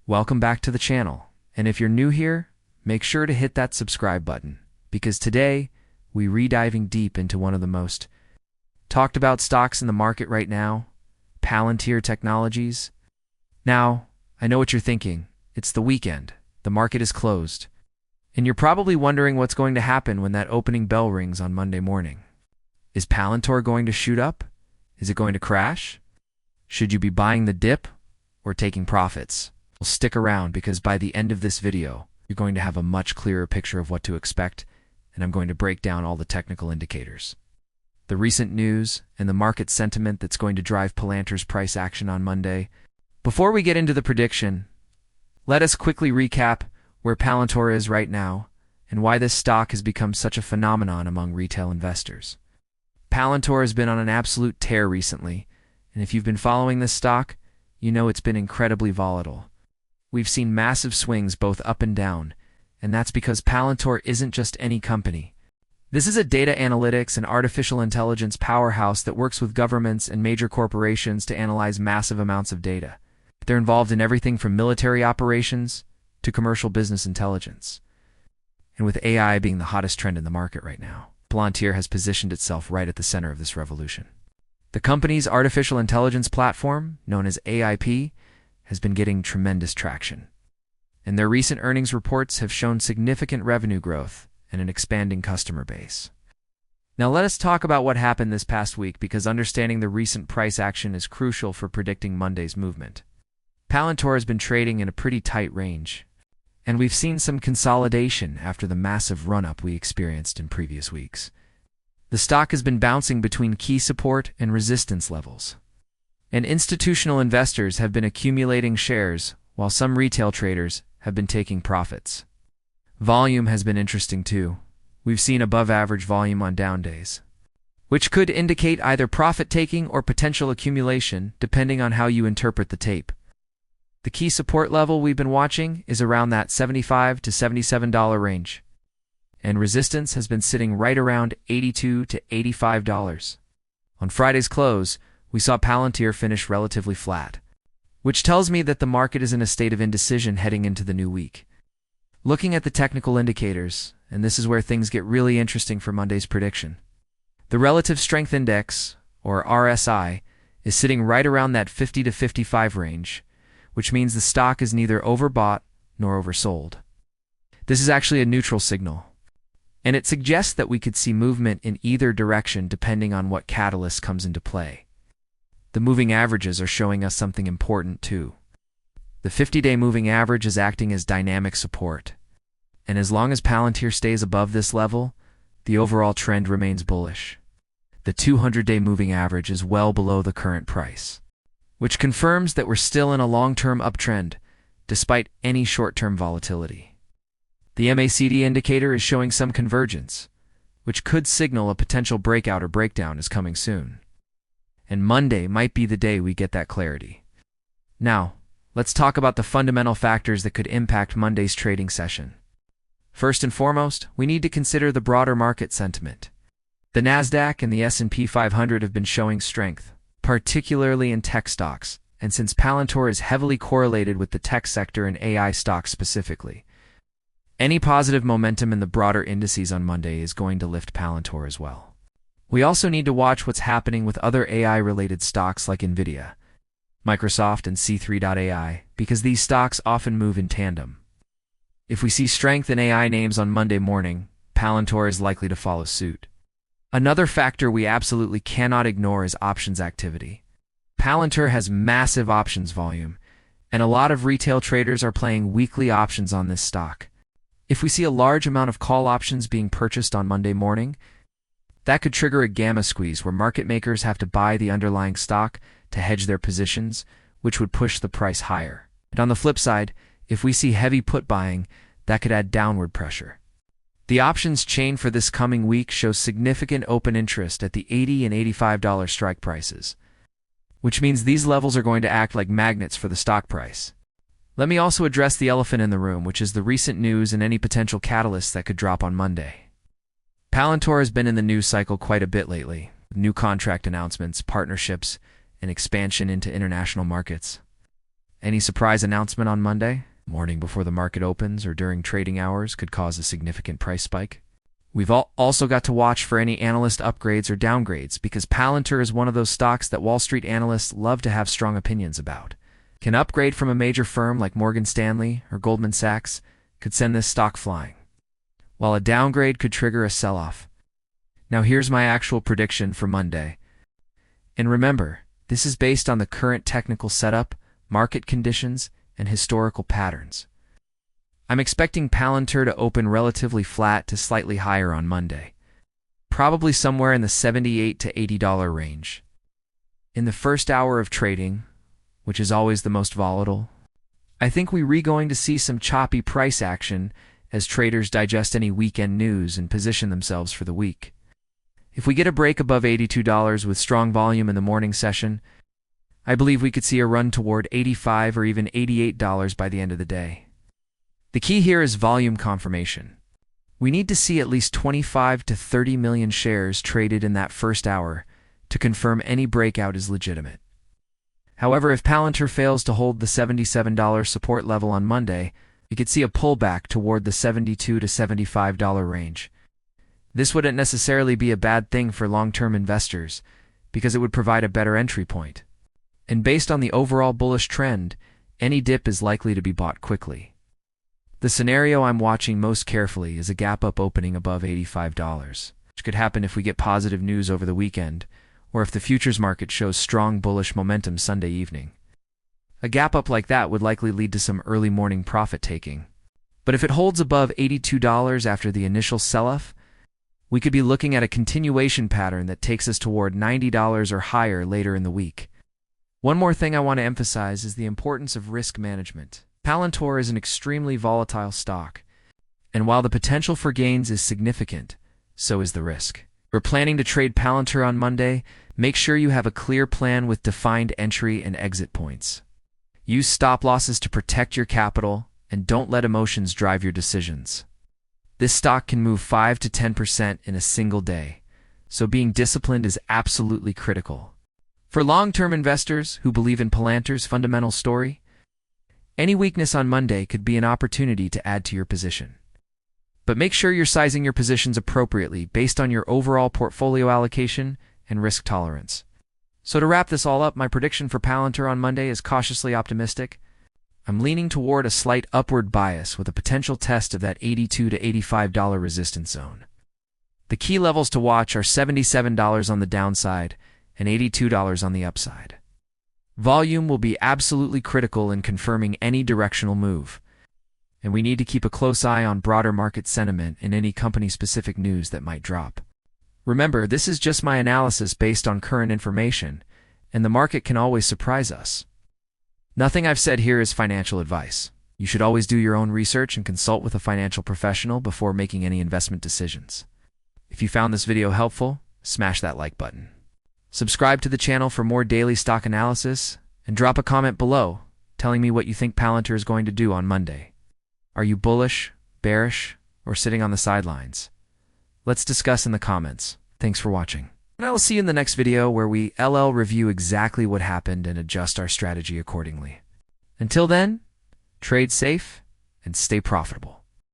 Welcome back to the channel, and if you're new here, make sure to hit that subscribe button, because today we're diving deep into one of the most talked about stocks in the market right now, Palantir Technologies. Now, I know what you're thinking. It's the weekend, the market is closed, and you're probably wondering what's going to happen when that opening bell rings on Monday morning. Is Palantir going to shoot up? Is it going to crash? Should you be buying the dip or taking profits? Well, stick around, because by the end of this video, you're going to have a much clearer picture of what to expect, and I'm going to break down all the technical indicators, the recent news, and the market sentiment that's going to drive Palantir's price action on Monday. Before we get into the prediction, let us quickly recap where Palantir is right now and why this stock has become such a phenomenon among retail investors. Palantir has been on an absolute tear recently, and if you've been following this stock, you know it's been incredibly volatile. We've seen massive swings both up and down, and that's because Palantir isn't just any company. This is a data analytics and artificial intelligence powerhouse that works with governments and major corporations to analyze massive amounts of data. They're involved in everything from military operations to commercial business intelligence. And with AI being the hottest trend in the market right now, Palantir has positioned itself right at the center of this revolution. The company's artificial intelligence platform, known as AIP, has been getting tremendous traction, and their recent earnings reports have shown significant revenue growth and an expanding customer base. Now let us talk about what happened this past week, because understanding the recent price action is crucial for predicting Monday's movement. Palantir has been trading in a pretty tight range, and we've seen some consolidation after the massive run-up we experienced in previous weeks. The stock has been bouncing between key support and resistance levels, and institutional investors have been accumulating shares, while some retail traders have been taking profits. Volume has been interesting too. We've seen above-average volume on down days, which could indicate either profit-taking or potential accumulation, depending on how you interpret the tape. The key support level we've been watching is around that $75 to $77 range, and resistance has been sitting right around $82 to $85. On Friday's close, we saw Palantir finish relatively flat, which tells me that the market is in a state of indecision heading into the new week. Looking at the technical indicators, and this is where things get really interesting for Monday's prediction, the Relative Strength Index, or RSI, is sitting right around that 50 to 55 range, which means the stock is neither overbought nor oversold. This is actually a neutral signal, and it suggests that we could see movement in either direction depending on what catalyst comes into play. The moving averages are showing us something important too. The 50-day moving average is acting as dynamic support, and as long as Palantir stays above this level, the overall trend remains bullish. The 200-day moving average is well below the current price, which confirms that we're still in a long-term uptrend, despite any short-term volatility. The MACD indicator is showing some convergence, which could signal a potential breakout or breakdown is coming soon. And Monday might be the day we get that clarity. Now, let's talk about the fundamental factors that could impact Monday's trading session. First and foremost, we need to consider the broader market sentiment. The Nasdaq and the S&P 500 have been showing strength, particularly in tech stocks, and since Palantir is heavily correlated with the tech sector and AI stocks specifically, any positive momentum in the broader indices on Monday is going to lift Palantir as well. We also need to watch what's happening with other AI-related stocks like Nvidia, Microsoft, and C3.ai, because these stocks often move in tandem. If we see strength in AI names on Monday morning, Palantir is likely to follow suit. Another factor we absolutely cannot ignore is options activity. Palantir has massive options volume, and a lot of retail traders are playing weekly options on this stock. If we see a large amount of call options being purchased on Monday morning, that could trigger a gamma squeeze where market makers have to buy the underlying stock to hedge their positions, which would push the price higher. And on the flip side, if we see heavy put buying, that could add downward pressure. The options chain for this coming week shows significant open interest at the $80 and $85 strike prices, which means these levels are going to act like magnets for the stock price. Let me also address the elephant in the room, which is the recent news and any potential catalysts that could drop on Monday. Palantir has been in the news cycle quite a bit lately, with new contract announcements, partnerships, and expansion into international markets. Any surprise announcement on Monday, morning before the market opens or during trading hours, could cause a significant price spike. We've also got to watch for any analyst upgrades or downgrades, because Palantir is one of those stocks that Wall Street analysts love to have strong opinions about. An upgrade from a major firm like Morgan Stanley or Goldman Sachs could send this stock flying, while a downgrade could trigger a sell-off. Now here's my actual prediction for Monday. And remember, this is based on the current technical setup, market conditions, and historical patterns. I'm expecting Palantir to open relatively flat to slightly higher on Monday, probably somewhere in the $78 to $80 range. In the first hour of trading, which is always the most volatile, I think we're going to see some choppy price action as traders digest any weekend news and position themselves for the week. If we get a break above $82 with strong volume in the morning session, I believe we could see a run toward $85 or even $88 by the end of the day. The key here is volume confirmation. We need to see at least 25 to 30 million shares traded in that first hour to confirm any breakout is legitimate. However, if Palantir fails to hold the $77 support level on Monday, we could see a pullback toward the $72 to $75 range. This wouldn't necessarily be a bad thing for long-term investors, because it would provide a better entry point. And based on the overall bullish trend, any dip is likely to be bought quickly. The scenario I'm watching most carefully is a gap-up opening above $85, which could happen if we get positive news over the weekend, or if the futures market shows strong bullish momentum Sunday evening. A gap up like that would likely lead to some early morning profit taking. But if it holds above $82 after the initial sell-off, we could be looking at a continuation pattern that takes us toward $90 or higher later in the week. One more thing I want to emphasize is the importance of risk management. Palantir is an extremely volatile stock, and while the potential for gains is significant, so is the risk. If you're planning to trade Palantir on Monday, make sure you have a clear plan with defined entry and exit points. Use stop losses to protect your capital, and don't let emotions drive your decisions. This stock can move 5 to 10% in a single day, so being disciplined is absolutely critical. For long-term investors who believe in Palantir's fundamental story, any weakness on Monday could be an opportunity to add to your position. But make sure you're sizing your positions appropriately based on your overall portfolio allocation and risk tolerance. So to wrap this all up, my prediction for Palantir on Monday is cautiously optimistic. I'm leaning toward a slight upward bias with a potential test of that $82 to $85 resistance zone. The key levels to watch are $77 on the downside and $82 on the upside. Volume will be absolutely critical in confirming any directional move, and we need to keep a close eye on broader market sentiment and any company-specific news that might drop. Remember, this is just my analysis based on current information, and the market can always surprise us. Nothing I've said here is financial advice. You should always do your own research and consult with a financial professional before making any investment decisions. If you found this video helpful, smash that like button. Subscribe to the channel for more daily stock analysis, and drop a comment below telling me what you think Palantir is going to do on Monday. Are you bullish, bearish, or sitting on the sidelines? Let's discuss in the comments. Thanks for watching. And I will see you in the next video where we review exactly what happened and adjust our strategy accordingly. Until then, trade safe and stay profitable.